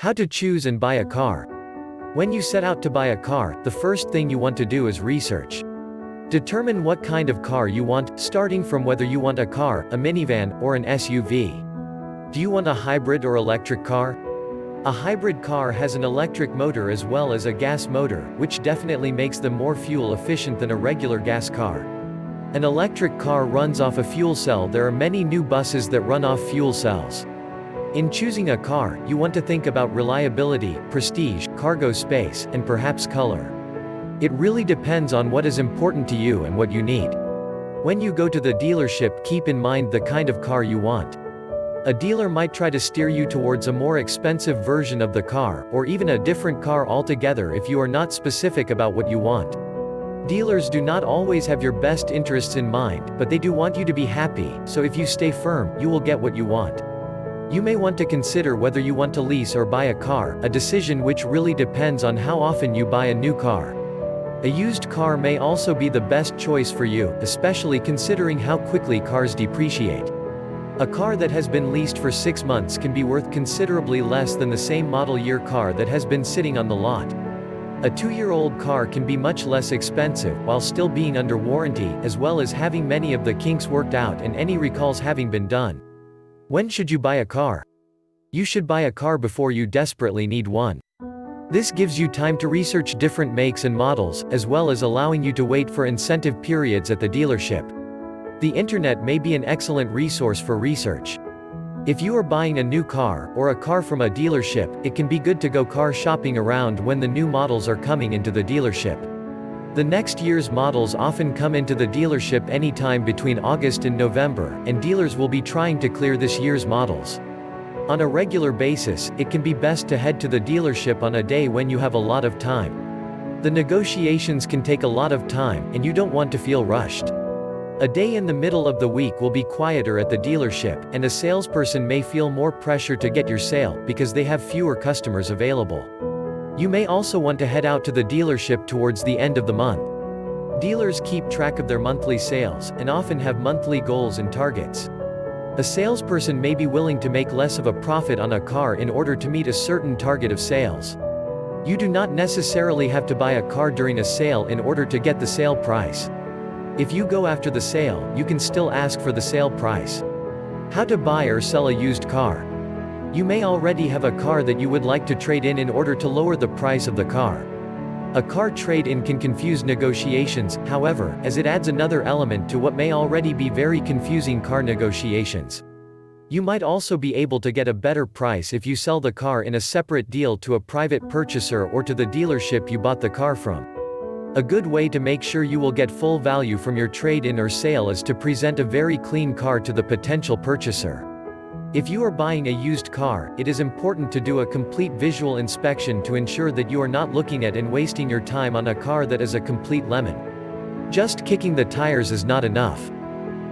How to choose and buy a car. When you set out to buy a car, the first thing you want to do is research. Determine what kind of car you want, starting from whether you want a car, a minivan, or an SUV. Do you want a hybrid or electric car? A hybrid car has an electric motor as well as a gas motor, which definitely makes them more fuel efficient than a regular gas car. An electric car runs off a fuel cell. There are many new buses that run off fuel cells. In choosing a car, you want to think about reliability, prestige, cargo space, and perhaps color. It really depends on what is important to you and what you need. When you go to the dealership, keep in mind the kind of car you want. A dealer might try to steer you towards a more expensive version of the car, or even a different car altogether if you are not specific about what you want. Dealers do not always have your best interests in mind, but they do want you to be happy, so if you stay firm, you will get what you want. You may want to consider whether you want to lease or buy a car, a decision which really depends on how often you buy a new car. A used car may also be the best choice for you, especially considering how quickly cars depreciate. A car that has been leased for 6 months can be worth considerably less than the same model year car that has been sitting on the lot. A 2-year-old car can be much less expensive, while still being under warranty, as well as having many of the kinks worked out and any recalls having been done. When should you buy a car? You should buy a car before you desperately need one. This gives you time to research different makes and models, as well as allowing you to wait for incentive periods at the dealership. The internet may be an excellent resource for research. If you are buying a new car, or a car from a dealership, it can be good to go car shopping around when the new models are coming into the dealership. The next year's models often come into the dealership anytime between August and November, and dealers will be trying to clear this year's models. On a regular basis, it can be best to head to the dealership on a day when you have a lot of time. The negotiations can take a lot of time, and you don't want to feel rushed. A day in the middle of the week will be quieter at the dealership, and a salesperson may feel more pressure to get your sale, because they have fewer customers available. You may also want to head out to the dealership towards the end of the month. Dealers keep track of their monthly sales, and often have monthly goals and targets. A salesperson may be willing to make less of a profit on a car in order to meet a certain target of sales. You do not necessarily have to buy a car during a sale in order to get the sale price. If you go after the sale, you can still ask for the sale price. How to buy or sell a used car. You may already have a car that you would like to trade in order to lower the price of the car. A car trade-in can confuse negotiations, however, as it adds another element to what may already be very confusing car negotiations. You might also be able to get a better price if you sell the car in a separate deal to a private purchaser or to the dealership you bought the car from. A good way to make sure you will get full value from your trade-in or sale is to present a very clean car to the potential purchaser. If you are buying a used car, it is important to do a complete visual inspection to ensure that you are not looking at and wasting your time on a car that is a complete lemon. Just kicking the tires is not enough.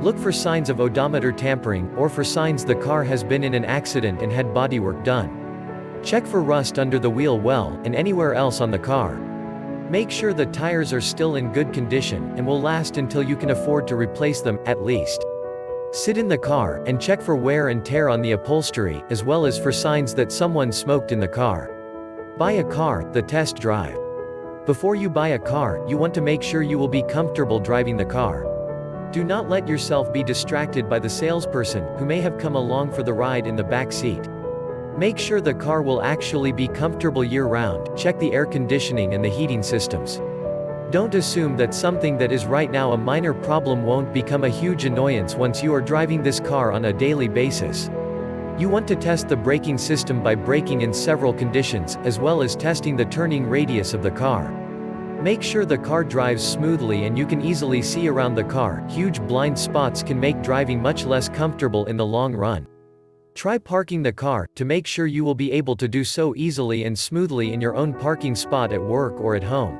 Look for signs of odometer tampering, or for signs the car has been in an accident and had bodywork done. Check for rust under the wheel well, and anywhere else on the car. Make sure the tires are still in good condition, and will last until you can afford to replace them, at least. Sit in the car, and check for wear and tear on the upholstery, as well as for signs that someone smoked in the car. Buy a car, the test drive. Before you buy a car, you want to make sure you will be comfortable driving the car. Do not let yourself be distracted by the salesperson, who may have come along for the ride in the back seat. Make sure the car will actually be comfortable year-round. Check the air conditioning and the heating systems. Don't assume that something that is right now a minor problem won't become a huge annoyance once you are driving this car on a daily basis. You want to test the braking system by braking in several conditions, as well as testing the turning radius of the car. Make sure the car drives smoothly and you can easily see around the car. Huge blind spots can make driving much less comfortable in the long run. Try parking the car, to make sure you will be able to do so easily and smoothly in your own parking spot at work or at home.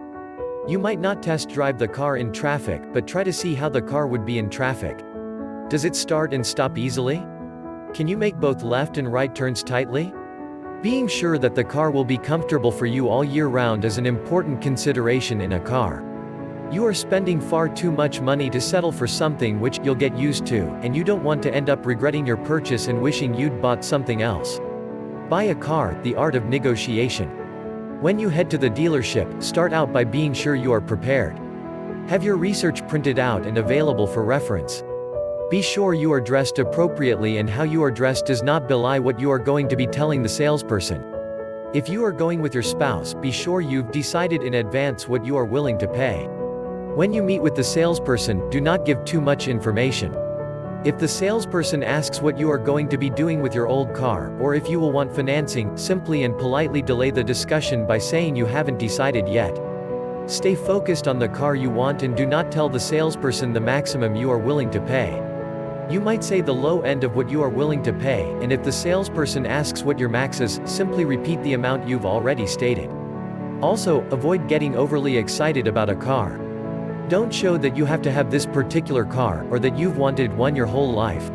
You might not test drive the car in traffic, but try to see how the car would be in traffic. Does it start and stop easily? Can you make both left and right turns tightly? Being sure that the car will be comfortable for you all year round is an important consideration in a car. You are spending far too much money to settle for something which you'll get used to, and you don't want to end up regretting your purchase and wishing you'd bought something else. Buy a car, the art of negotiation. When you head to the dealership, start out by being sure you are prepared. Have your research printed out and available for reference. Be sure you are dressed appropriately, and how you are dressed does not belie what you are going to be telling the salesperson. If you are going with your spouse, be sure you've decided in advance what you are willing to pay. When you meet with the salesperson, do not give too much information. If the salesperson asks what you are going to be doing with your old car, or if you will want financing, simply and politely delay the discussion by saying you haven't decided yet. Stay focused on the car you want and do not tell the salesperson the maximum you are willing to pay. You might say the low end of what you are willing to pay, and if the salesperson asks what your max is, simply repeat the amount you've already stated. Also, avoid getting overly excited about a car. Don't show that you have to have this particular car, or that you've wanted one your whole life.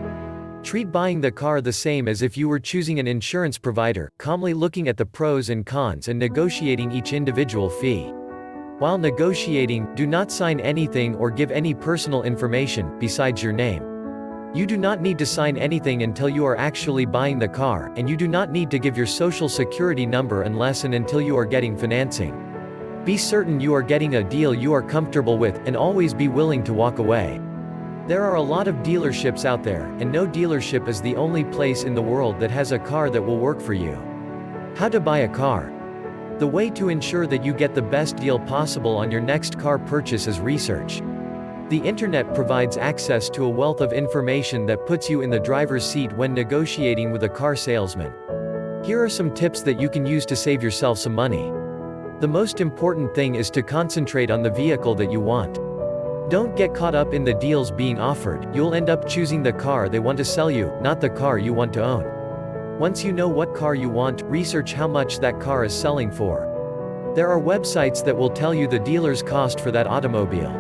Treat buying the car the same as if you were choosing an insurance provider, calmly looking at the pros and cons and negotiating each individual fee. While negotiating, do not sign anything or give any personal information, besides your name. You do not need to sign anything until you are actually buying the car, and you do not need to give your social security number unless and until you are getting financing. Be certain you are getting a deal you are comfortable with, and always be willing to walk away. There are a lot of dealerships out there, and no dealership is the only place in the world that has a car that will work for you. How to buy a car. The way to ensure that you get the best deal possible on your next car purchase is research. The internet provides access to a wealth of information that puts you in the driver's seat when negotiating with a car salesman. Here are some tips that you can use to save yourself some money. The most important thing is to concentrate on the vehicle that you want. Don't get caught up in the deals being offered. You'll end up choosing the car they want to sell you, not the car you want to own. Once you know what car you want, research how much that car is selling for. There are websites that will tell you the dealer's cost for that automobile.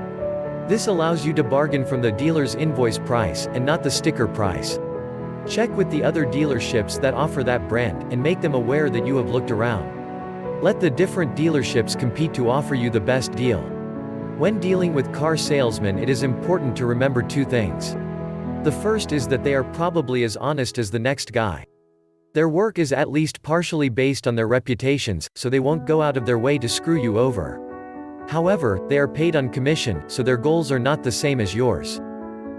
This allows you to bargain from the dealer's invoice price, and not the sticker price. Check with the other dealerships that offer that brand, and make them aware that you have looked around. Let the different dealerships compete to offer you the best deal. When dealing with car salesmen, it is important to remember two things. The first is that they are probably as honest as the next guy. Their work is at least partially based on their reputations, so they won't go out of their way to screw you over. However, they are paid on commission, so their goals are not the same as yours.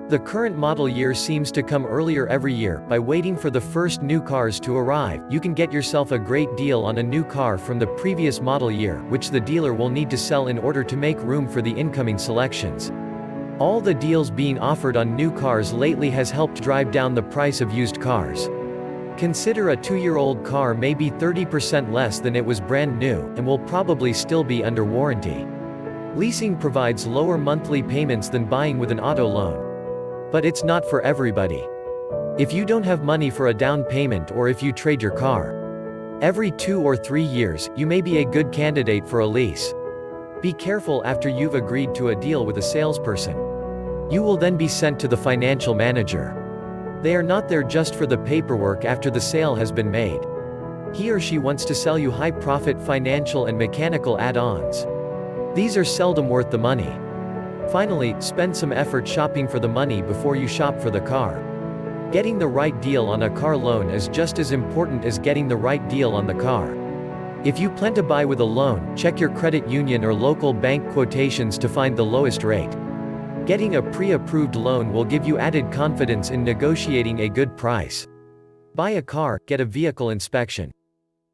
The current model year seems to come earlier every year. By waiting for the first new cars to arrive, you can get yourself a great deal on a new car from the previous model year, which the dealer will need to sell in order to make room for the incoming selections. All the deals being offered on new cars lately has helped drive down the price of used cars. Consider a 2-year-old car may be 30% less than it was brand new, and will probably still be under warranty. Leasing provides lower monthly payments than buying with an auto loan. But it's not for everybody. If you don't have money for a down payment, or if you trade your car every 2 or 3 years, you may be a good candidate for a lease. Be careful after you've agreed to a deal with a salesperson. You will then be sent to the financial manager. They are not there just for the paperwork after the sale has been made. He or she wants to sell you high-profit financial and mechanical add-ons. These are seldom worth the money. Finally, spend some effort shopping for the money before you shop for the car. Getting the right deal on a car loan is just as important as getting the right deal on the car. If you plan to buy with a loan, check your credit union or local bank quotations to find the lowest rate. Getting a pre-approved loan will give you added confidence in negotiating a good price. Buy a car, get a vehicle inspection.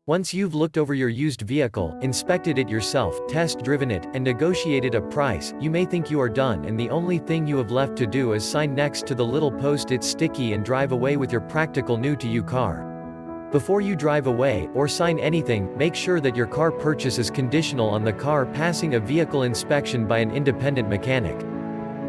Once you've looked over your used vehicle, inspected it yourself, test-driven it, and negotiated a price, you may think you are done, and the only thing you have left to do is sign next to the little post-it sticky and drive away with your practical new-to-you car. Before you drive away, or sign anything, make sure that your car purchase is conditional on the car passing a vehicle inspection by an independent mechanic.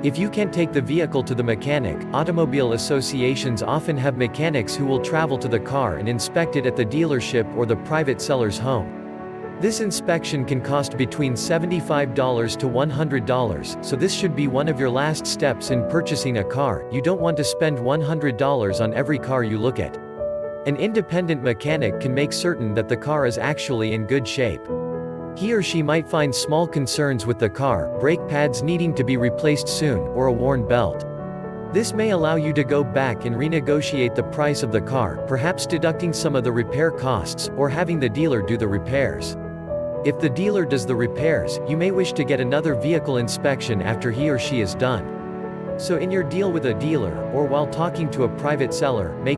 If you can't take the vehicle to the mechanic, automobile associations often have mechanics who will travel to the car and inspect it at the dealership or the private seller's home. This inspection can cost between $75 to $100, so this should be one of your last steps in purchasing a car. You don't want to spend $100 on every car you look at. An independent mechanic can make certain that the car is actually in good shape. He or she might find small concerns with the car, brake pads needing to be replaced soon, or a worn belt. This may allow you to go back and renegotiate the price of the car, perhaps deducting some of the repair costs, or having the dealer do the repairs. If the dealer does the repairs, you may wish to get another vehicle inspection after he or she is done. So in your deal with a dealer, or while talking to a private seller, make